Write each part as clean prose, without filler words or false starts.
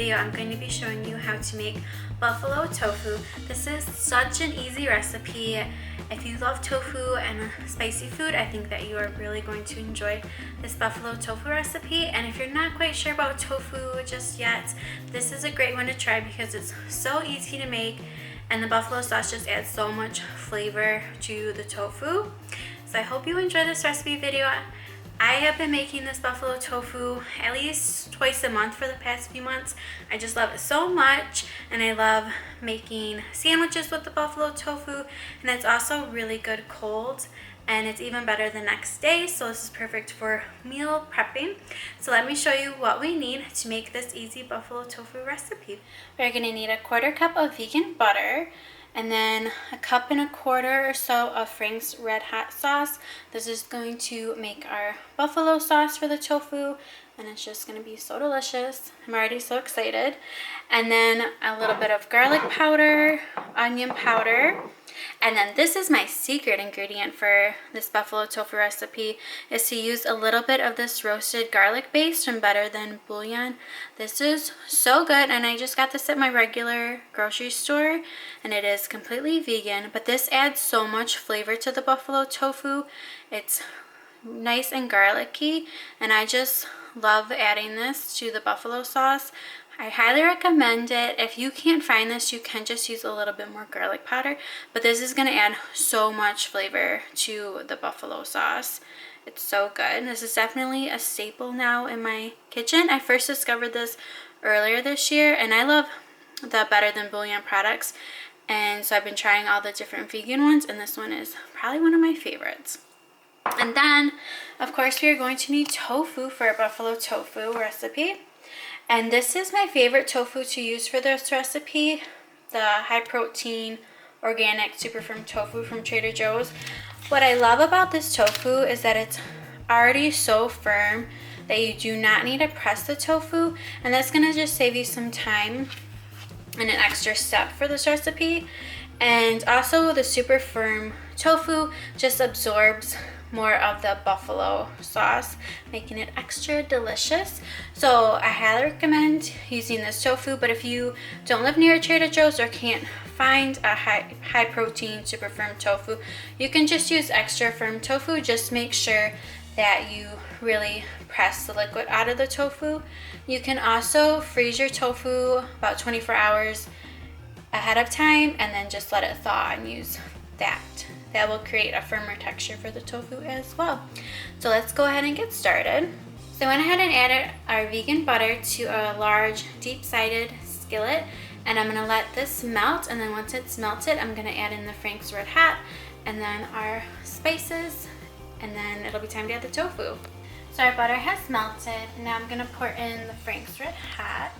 video, I'm going to be showing you how to make buffalo tofu. This is such an easy recipe. If you love tofu and spicy food, I think that you are really going to enjoy this buffalo tofu recipe. And if you're not quite sure about tofu just yet, this is a great one to try because it's so easy to make and the buffalo sauce just adds so much flavor to the tofu. So I hope you enjoy this recipe video. I have been making this buffalo tofu at least twice a month for the past few months. I just love it so much, and I love making sandwiches with the buffalo tofu, and it's also really good cold, and it's even better the next day, so this is perfect for meal prepping. So let me show you what we need to make this easy buffalo tofu recipe. We're going to need 1/4 cup of vegan butter, and then 1.25 cups or so of Frank's Red Hot sauce. This is going to make our buffalo sauce for the tofu, and it's just going to be so delicious. I'm already so excited. And then a little bit of garlic powder, onion powder, and then this is my secret ingredient for this buffalo tofu recipe, is to use a little bit of this roasted garlic base from Better Than Bouillon. This is so good, and I just got this at my regular grocery store, and it is completely vegan, but this adds so much flavor to the buffalo tofu. It's nice and garlicky, and I just love adding this to the buffalo sauce. I highly recommend it. If you can't find this, you can just use a little bit more garlic powder, but this is going to add so much flavor to the buffalo sauce. It's so good. This is definitely a staple now in my kitchen. I first discovered this earlier this year, and I love the Better Than Bouillon products, and so I've been trying all the different vegan ones, and this one is probably one of my favorites. And then, of course, we are going to need tofu for a buffalo tofu recipe. And this is my favorite tofu to use for this recipe, the high protein, organic, super firm tofu from Trader Joe's. What I love about this tofu is that it's already so firm that you do not need to press the tofu, and that's gonna just save you some time and an extra step for this recipe. And also the super firm tofu just absorbs more of the buffalo sauce, making it extra delicious. So I highly recommend using this tofu, but if you don't live near a Trader Joe's or can't find a high protein super firm tofu, you can just use extra firm tofu. Just make sure that you really press the liquid out of the tofu. You can also freeze your tofu about 24 hours ahead of time and then just let it thaw and use that. That will create a firmer texture for the tofu as well. So let's go ahead and get started. So I went ahead and added our vegan butter to a large deep-sided skillet, and I'm gonna let this melt, and then once it's melted, I'm gonna add in the Frank's Red Hot and then our spices, and then it'll be time to add the tofu. So our butter has melted, and now I'm gonna pour in the Frank's Red Hot.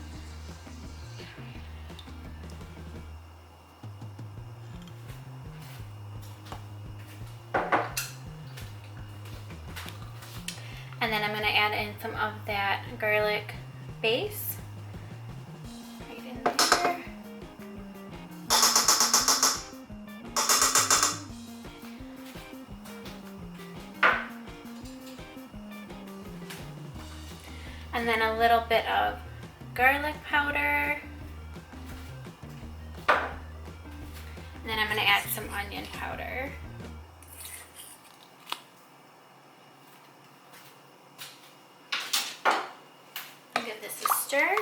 And then I'm going to add in some of that garlic base right in there. And then a little bit of garlic powder. And then I'm going to add some onion powder. Give this a stir.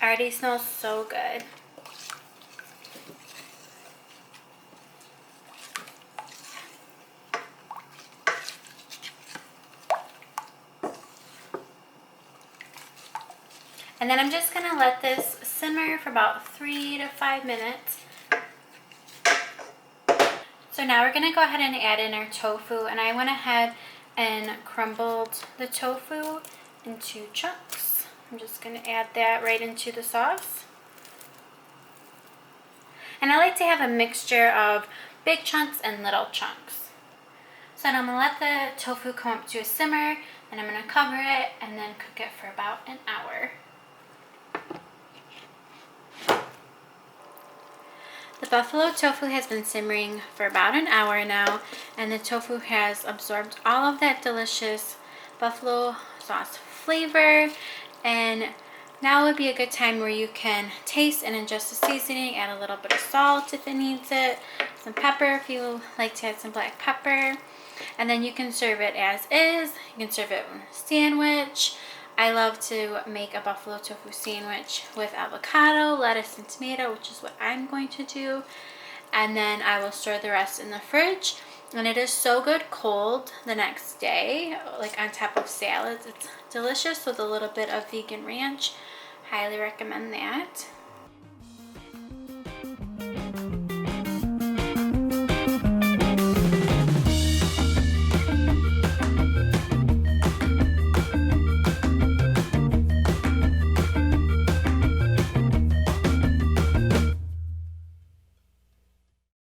Already smells so good. And then I'm just gonna let this simmer for about 3 to 5 minutes. So now we're gonna go ahead and add in our tofu, and I went ahead and crumbled the tofu into chunks. I'm just gonna add that right into the sauce. And I like to have a mixture of big chunks and little chunks. So now I'm gonna let the tofu come up to a simmer, and I'm gonna cover it and then cook it for about an hour. The buffalo tofu has been simmering for about an hour now, and the tofu has absorbed all of that delicious buffalo sauce flavor. And now would be a good time where you can taste and adjust the seasoning, add a little bit of salt if it needs it, some pepper if you like to add some black pepper, and then you can serve it as is. You can serve it in a sandwich. I love to make a buffalo tofu sandwich with avocado, lettuce, and tomato, which is what I'm going to do. And then I will store the rest in the fridge. And it is so good cold the next day, like on top of salads. It's delicious with a little bit of vegan ranch. Highly recommend that.